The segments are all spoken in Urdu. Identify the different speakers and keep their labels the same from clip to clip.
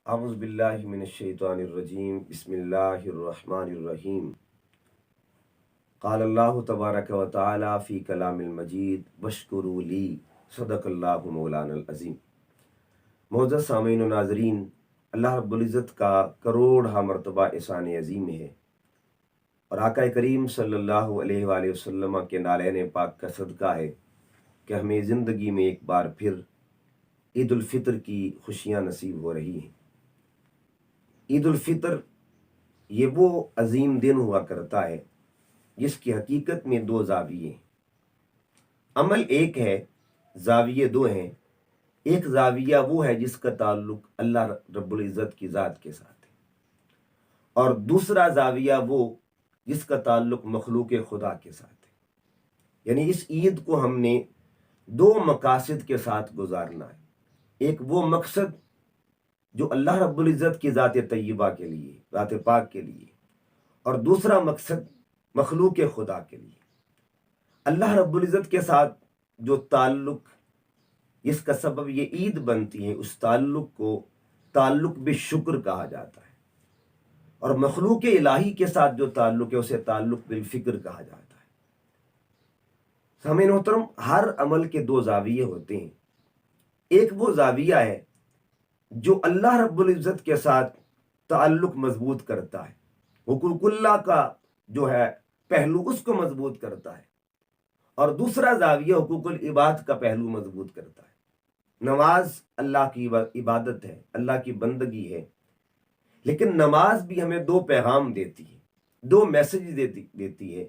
Speaker 1: اعوذ باللہ من الشیطان الرجیم بسم اللہ الرحمن الرحیم قال اللہ تبارک و تعالی فی کلام المجید واشکروا لی صدق اللہ مولانا العظیم۔ معزز سامعین و ناظرین، اللہ رب العزت کا کروڑ مرتبہ احسان عظیم ہے اور آقا کریم صلی اللہ علیہ وآلہ وسلم کے نالین پاک کا صدقہ ہے کہ ہمیں زندگی میں ایک بار پھر عید الفطر کی خوشیاں نصیب ہو رہی ہیں۔ عید الفطر یہ وہ عظیم دن ہوا کرتا ہے جس کی حقیقت میں دو زاویے ہیں۔ عمل ایک ہے، زاویے دو ہیں۔ ایک زاویہ وہ ہے جس کا تعلق اللہ رب العزت کی ذات کے ساتھ ہے، اور دوسرا زاویہ وہ جس کا تعلق مخلوق خدا کے ساتھ ہے۔ یعنی اس عید کو ہم نے دو مقاصد کے ساتھ گزارنا ہے۔ ایک وہ مقصد جو اللہ رب العزت کی ذات طیبہ کے لیے، ذات پاک کے لیے، اور دوسرا مقصد مخلوق خدا کے لیے۔ اللہ رب العزت کے ساتھ جو تعلق جس کا سبب یہ عید بنتی ہے، اس تعلق کو تعلق بالشکر کہا جاتا ہے، اور مخلوق الہی کے ساتھ جو تعلق ہے اسے تعلق بالفکر کہا جاتا ہے۔ سامعین محترم، ہر عمل کے دو زاویے ہوتے ہیں۔ ایک وہ زاویہ ہے جو اللہ رب العزت کے ساتھ تعلق مضبوط کرتا ہے، حقوق اللہ کا جو ہے پہلو اس کو مضبوط کرتا ہے، اور دوسرا زاویہ حقوق العباد کا پہلو مضبوط کرتا ہے۔ نماز اللہ کی عبادت ہے، اللہ کی بندگی ہے، لیکن نماز بھی ہمیں دو پیغام دیتی ہے، دو میسج دیتی ہے۔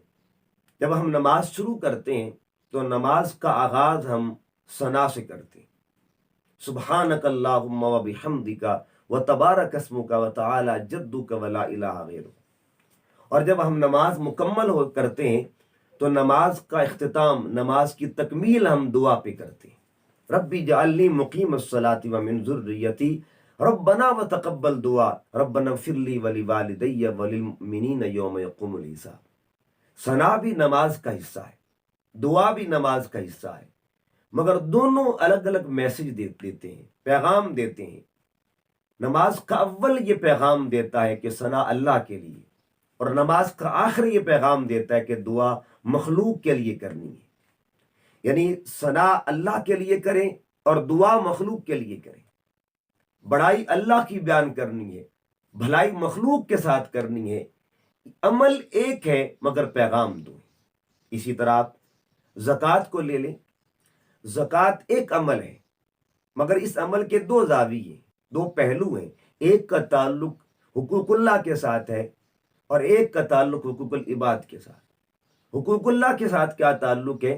Speaker 1: جب ہم نماز شروع کرتے ہیں تو نماز کا آغاز ہم ثنا سے کرتے ہیں، سبحانک اللہم و بحمدک و تبارک اسمک و تعالی جدک و لا الہ غیرک۔ اور جب ہم نماز مکمل کرتے ہیں تو نماز کا اختتام، نماز کی تکمیل ہم دعا پہ کرتے ہیں، ربی جعلنی مقیم الصلاۃ و من ذریتی ربنا و تقبل دعا ربنا اغفر لی ولوالدی وللمؤمنین یوم یقوم الحساب۔ ثنا بھی نماز کا حصہ ہے، دعا بھی نماز کا حصہ ہے، مگر دونوں الگ الگ میسج دیتے ہیں، پیغام دیتے ہیں۔ نماز کا اول یہ پیغام دیتا ہے کہ ثنا اللہ کے لیے، اور نماز کا آخر یہ پیغام دیتا ہے کہ دعا مخلوق کے لیے کرنی ہے۔ یعنی ثنا اللہ کے لیے کریں اور دعا مخلوق کے لیے کریں۔ بڑائی اللہ کی بیان کرنی ہے، بھلائی مخلوق کے ساتھ کرنی ہے۔ عمل ایک ہے مگر پیغام دو ہے۔ اسی طرح آپ زکوٰۃ کو لے لیں، زکوٰۃ ایک عمل ہے مگر اس عمل کے دو زاویے، دو پہلو ہیں۔ ایک کا تعلق حقوق اللہ کے ساتھ ہے اور ایک کا تعلق حقوق العباد کے ساتھ۔ حقوق اللہ کے ساتھ کیا تعلق ہے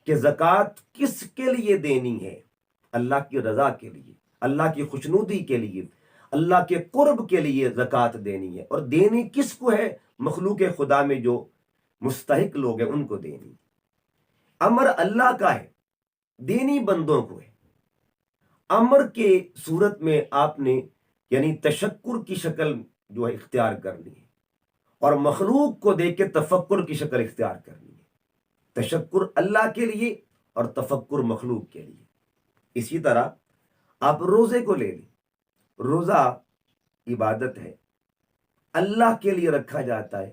Speaker 1: کہ زکوٰۃ کس کے لیے دینی ہے؟ اللہ کی رضا کے لیے، اللہ کی خوشنودی کے لیے، اللہ کے قرب کے لیے زکوٰۃ دینی ہے، اور دینی کس کو ہے؟ مخلوق خدا میں جو مستحق لوگ ہیں ان کو دینی۔ امر اللہ کا ہے، دینی بندوں کو ہے۔ امر کے صورت میں آپ نے یعنی تشکر کی شکل جو ہے اختیار کرنی ہے، اور مخلوق کو دیکھ کے تفکر کی شکل اختیار کرنی ہے۔ تشکر اللہ کے لیے اور تفکر مخلوق کے لیے۔ اسی طرح آپ روزے کو لے لیں، روزہ عبادت ہے، اللہ کے لیے رکھا جاتا ہے۔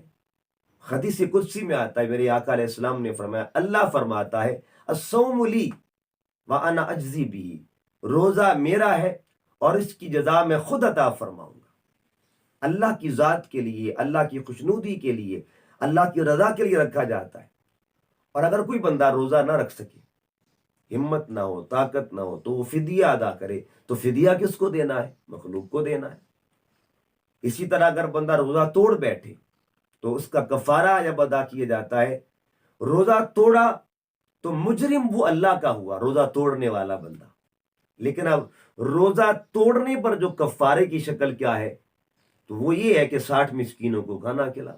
Speaker 1: حدیث قدسی میں آتا ہے، میرے آقا علیہ السلام نے فرمایا، اللہ فرماتا ہے الصوم لی وانا اجزی بھی، روزہ میرا ہے اور اس کی جزا میں خود عطا فرماؤں گا۔ اللہ کی ذات کے لیے، اللہ کی خوشنودی کے لیے، اللہ کی رضا کے لیے رکھا جاتا ہے۔ اور اگر کوئی بندہ روزہ نہ رکھ سکے، ہمت نہ ہو، طاقت نہ ہو، تو وہ فدیہ ادا کرے۔ تو فدیہ کس کو دینا ہے؟ مخلوق کو دینا ہے۔ اسی طرح اگر بندہ روزہ توڑ بیٹھے تو اس کا کفارہ جب ادا کیا جاتا ہے، روزہ توڑا تو مجرم وہ اللہ کا ہوا، روزہ توڑنے والا بندہ۔ لیکن اب روزہ توڑنے پر جو کفارے کی شکل کیا ہے، تو وہ یہ ہے کہ 60 مسکینوں کو کھانا کھلا،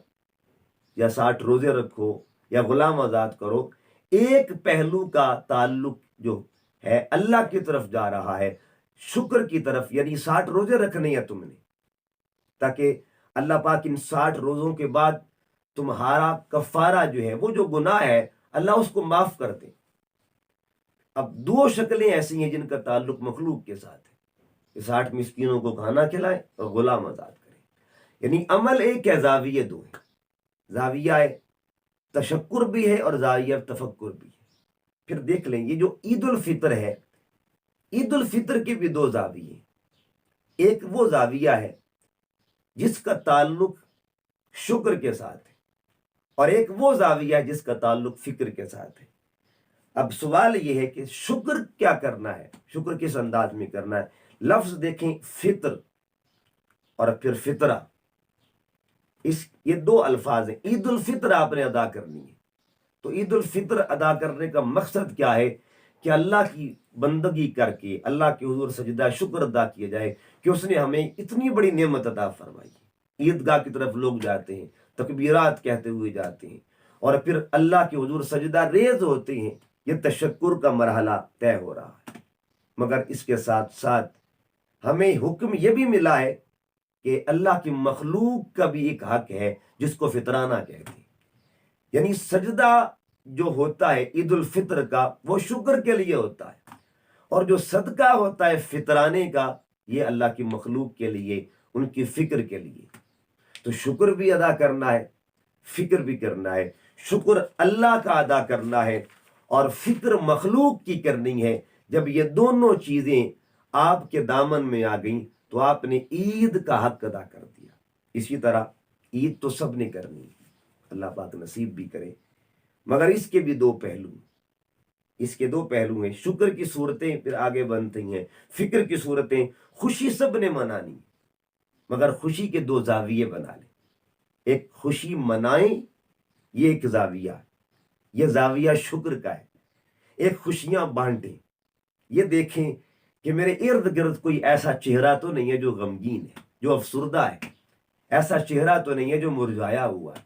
Speaker 1: یا 60 روزے رکھو، یا غلام آزاد کرو۔ ایک پہلو کا تعلق جو ہے اللہ کی طرف جا رہا ہے، شکر کی طرف، یعنی 60 روزے رکھنے ہیں تم نے، تاکہ اللہ پاک ان 60 روزوں کے بعد تمہارا کفارہ جو ہے، وہ جو گناہ ہے، اللہ اس کو معاف کر دے۔ اب دو شکلیں ایسی ہیں جن کا تعلق مخلوق کے ساتھ ہے، کہ 60 مسکینوں کو کھانا کھلائیں اور غلام آزاد کریں. یعنی عمل ایک ہے، زاویے دو ہیں. زاویہ تشکر بھی ہے اور زاویہ تفکر بھی ہے. پھر دیکھ لیں یہ جو عید الفطر ہے، عید الفطر کے بھی دو زاویے ہیں. ایک وہ زاویہ ہے جس کا تعلق شکر کے ساتھ ہے، اور ایک وہ زاویہ ہے جس کا تعلق فکر کے ساتھ ہے. اب سوال یہ ہے کہ شکر کیا کرنا ہے، شکر کس انداز میں کرنا ہے. لفظ دیکھیں، فطر اور پھر فطرہ، یہ دو الفاظ ہیں. عید الفطر آپ نے ادا کرنی ہے، تو عید الفطر ادا کرنے کا مقصد کیا ہے کہ اللہ کی بندگی کر کے اللہ کے حضور سجدہ شکر ادا کیا جائے کہ اس نے ہمیں اتنی بڑی نعمت عطا فرمائی. عیدگاہ کی طرف لوگ جاتے ہیں، تکبیرات کہتے ہوئے جاتے ہیں، اور پھر اللہ کے حضور سجدہ ریز ہوتے ہیں. یہ تشکر کا مرحلہ طے ہو رہا ہے. مگر اس کے ساتھ ساتھ ہمیں حکم یہ بھی ملا ہے کہ اللہ کی مخلوق کا بھی ایک حق ہے جس کو فطرانہ کہتے ہیں. یعنی سجدہ جو ہوتا ہے عید الفطر کا وہ شکر کے لیے ہوتا ہے، اور جو صدقہ ہوتا ہے فطرانے کا یہ اللہ کی مخلوق کے لیے، ان کی فکر کے لیے. تو شکر بھی ادا کرنا ہے، فکر بھی کرنا ہے. شکر اللہ کا ادا کرنا ہے اور فکر مخلوق کی کرنی ہے. جب یہ دونوں چیزیں آپ کے دامن میں آ گئیں تو آپ نے عید کا حق ادا کر دیا. اسی طرح عید تو سب نے کرنی ہے، اللہ پاک نصیب بھی کرے، مگر اس کے بھی دو پہلو، اس کے دو پہلو ہیں. شکر کی صورتیں پھر آگے بنتی ہیں، فکر کی صورتیں. خوشی سب نے منانی، مگر خوشی کے دو زاویے بنا لیں. ایک خوشی منائیں، یہ ایک زاویہ، یہ زاویہ شکر کا ہے. ایک خوشیاں بانٹیں، یہ دیکھیں کہ میرے ارد گرد کوئی ایسا چہرہ تو نہیں ہے جو غمگین ہے، جو افسردہ ہے. ایسا چہرہ تو نہیں ہے جو مرجھایا ہوا ہے،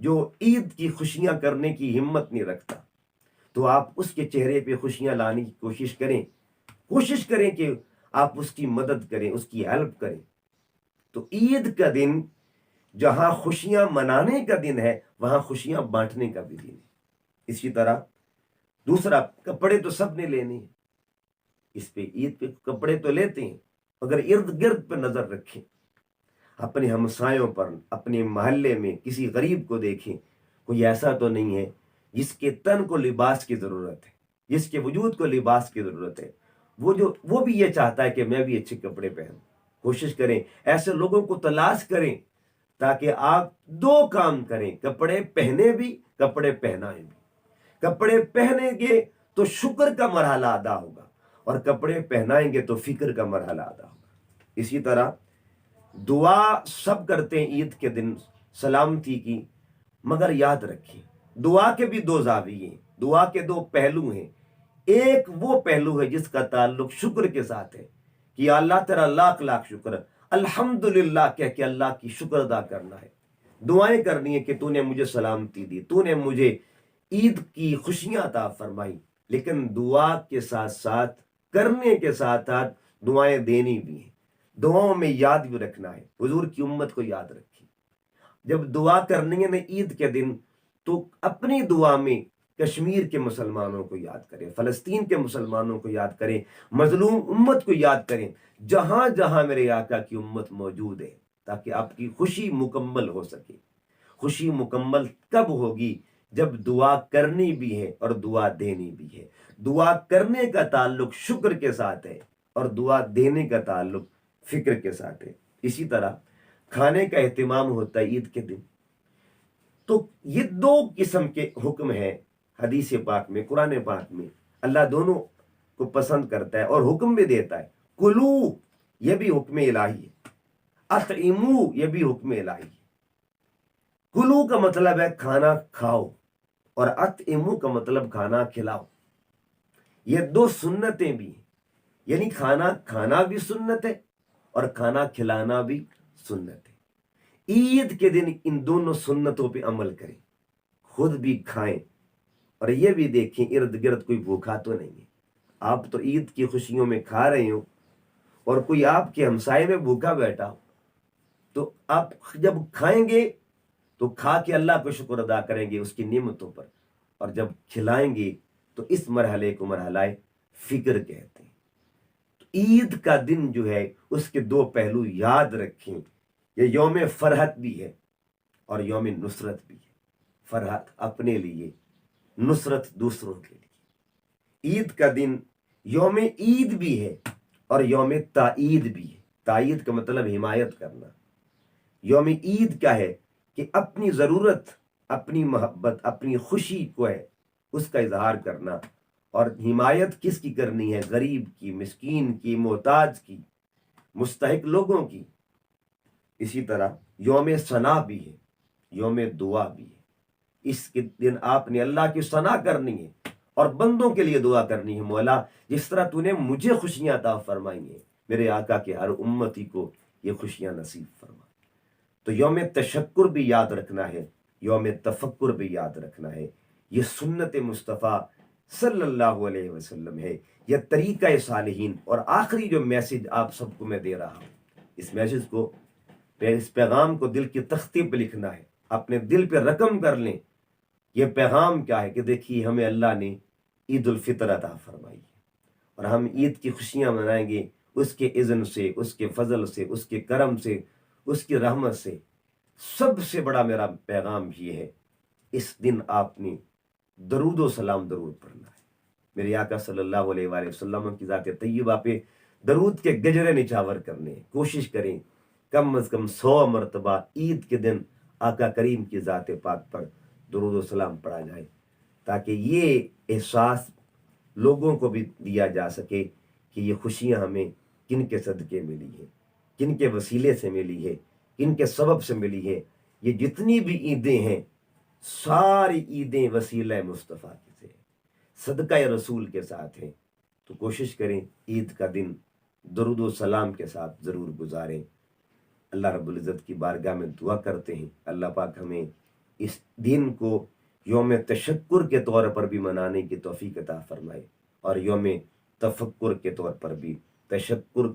Speaker 1: جو عید کی خوشیاں کرنے کی ہمت نہیں رکھتا. تو آپ اس کے چہرے پہ خوشیاں لانے کی کوشش کریں کہ آپ اس کی مدد کریں، اس کی ہیلپ کریں. تو عید کا دن جہاں خوشیاں منانے کا دن ہے وہاں خوشیاں بانٹنے کا بھی دن ہے. اسی طرح دوسرا، کپڑے تو سب نے لینے ہیں. اس پہ عید پہ کپڑے تو لیتے ہیں، مگر ارد گرد پہ نظر رکھیں، اپنے ہمسایوں پر، اپنے محلے میں کسی غریب کو دیکھیں، کوئی ایسا تو نہیں ہے جس کے تن کو لباس کی ضرورت ہے، جس کے وجود کو لباس کی ضرورت ہے. وہ بھی یہ چاہتا ہے کہ میں بھی اچھے کپڑے پہنوں. کوشش کریں ایسے لوگوں کو تلاش کریں تاکہ آپ دو کام کریں، کپڑے پہنے بھی، کپڑے پہنائیں بھی. کپڑے پہنیں گے تو شکر کا مرحلہ ادا ہوگا، اور کپڑے پہنائیں گے تو فکر کا مرحلہ ادا ہوگا. اسی طرح دعا سب کرتے ہیں عید کے دن سلامتی کی، مگر یاد رکھیں دعا کے بھی دو زاویے ہیں، دعا کے دو پہلو ہیں. ایک وہ پہلو ہے جس کا تعلق شکر کے ساتھ ہے کہ یا اللہ تیرا لاکھ لاکھ شکر، الحمدللہ کہہ کے اللہ کی شکر ادا کرنا ہے. دعائیں کرنی ہے کہ تو نے مجھے سلامتی دی، تو نے مجھے عید کی خوشیاں عطا فرمائی. لیکن دعا کے ساتھ ساتھ، کرنے کے ساتھ ساتھ دعائیں دینی بھی ہیں. دعاؤں میں یاد بھی رکھنا ہے، حضور کی امت کو یاد رکھیں. جب دعا کرنی ہے نا عید کے دن، تو اپنی دعا میں کشمیر کے مسلمانوں کو یاد کریں، فلسطین کے مسلمانوں کو یاد کریں، مظلوم امت کو یاد کریں، جہاں جہاں میرے آقا کی امت موجود ہے، تاکہ آپ کی خوشی مکمل ہو سکے. خوشی مکمل کب ہوگی؟ جب دعا کرنی بھی ہے اور دعا دینی بھی ہے. دعا کرنے کا تعلق شکر کے ساتھ ہے اور دعا دینے کا تعلق فکر کے ساتھ ہے. اسی طرح کھانے کا اہتمام ہوتا ہے عید کے دن. تو یہ دو قسم کے حکم ہیں حدیث پاک میں، قرآن پاک میں. اللہ دونوں کو پسند کرتا ہے اور حکم بھی دیتا ہے. کلو، یہ بھی حکم الہی ہے. اطعمو، یہ بھی حکم الہی ہے. کلو کا مطلب ہے کھانا کھاؤ، اور اطعمو کا مطلب کھانا کھلاؤ. یہ دو سنتیں بھی ہیں، یعنی کھانا کھانا بھی سنت ہے اور کھانا کھلانا بھی سنت ہے. عید کے دن ان دونوں سنتوں پہ عمل کریں، خود بھی کھائیں اور یہ بھی دیکھیں ارد گرد کوئی بھوکا تو نہیں ہے. آپ تو عید کی خوشیوں میں کھا رہے ہو اور کوئی آپ کے ہمسائے میں بھوکا بیٹھا ہو، تو آپ جب کھائیں گے تو کھا کے اللہ کو شکر ادا کریں گے اس کی نعمتوں پر، اور جب کھلائیں گے تو اس مرحلے کو مرحلہ فکر کہتے ہیں. تو عید کا دن جو ہے اس کے دو پہلو یاد رکھیں. یہ یوم فرحت بھی ہے اور یوم نصرت بھی ہے. فرحت اپنے لیے، نصرت دوسروں کے لیے. عید کا دن یوم عید بھی ہے اور یوم تائید بھی ہے. تائید کا مطلب حمایت کرنا. یوم عید کیا ہے کہ اپنی ضرورت، اپنی محبت، اپنی خوشی کو ہے اس کا اظہار کرنا. اور حمایت کس کی کرنی ہے؟ غریب کی، مسکین کی، محتاج کی، مستحق لوگوں کی. اسی طرح یوم ثنا بھی ہے، یوم دعا بھی ہے. اس کے دن آپ نے اللہ کی ثنا کرنی ہے اور بندوں کے لیے دعا کرنی ہے. مولا جس طرح تو نے مجھے خوشیاں عطا فرمائی ہیں، میرے آقا کے ہر امتی کو یہ خوشیاں نصیب فرما. تو یوم تشکر بھی یاد رکھنا ہے، یوم تفکر بھی یاد رکھنا ہے. یہ سنت مصطفیٰ صلی اللہ علیہ وسلم ہے، یہ طریقہ صالحین. اور آخری جو میسج آپ سب کو میں دے رہا ہوں، اس میسج کو، اس پیغام کو دل کی تختی پہ لکھنا ہے، اپنے دل پہ رقم کر لیں. یہ پیغام کیا ہے کہ دیکھیے ہمیں اللہ نے عید الفطر عطا فرمائی ہے اور ہم عید کی خوشیاں منائیں گے اس کے اذن سے، اس کے فضل سے، اس کے کرم سے، اس کی رحمت سے. سب سے بڑا میرا پیغام یہ ہے، اس دن آپ نے درود و سلام درود پڑھنا ہے. میرے آقا صلی اللہ علیہ وآلہ وسلم کی ذات طیبہ پہ درود کے گجرے نچاور کرنے. کوشش کریں کم از کم 100 مرتبہ عید کے دن آقا کریم کی ذات پاک پر درود و سلام پڑھا جائے، تاکہ یہ احساس لوگوں کو بھی دیا جا سکے کہ یہ خوشیاں ہمیں کن کے صدقے ملی ہے، کن کے وسیلے سے ملی ہے، کن کے سبب سے ملی ہے. یہ جتنی بھی عیدیں ہیں ساری عیدیں وسیلہ مصطفیٰ کی سے، صدقہ رسول کے ساتھ ہیں. تو کوشش کریں عید کا دن درود و سلام کے ساتھ ضرور گزاریں. اللہ رب العزت کی بارگاہ میں دعا کرتے ہیں اللہ پاک ہمیں اس دن کو یوم تشکر کے طور پر بھی منانے کی توفیق عطا فرمائے اور یوم تفکر کے طور پر بھی. تشکر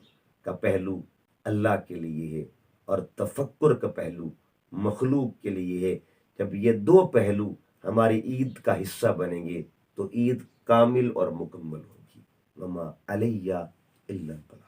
Speaker 1: کا پہلو اللہ کے لیے ہے اور تفکر کا پہلو مخلوق کے لیے ہے. جب یہ دو پہلو ہماری عید کا حصہ بنیں گے تو عید کامل اور مکمل ہوگی. وما علیہ الا البلاغ.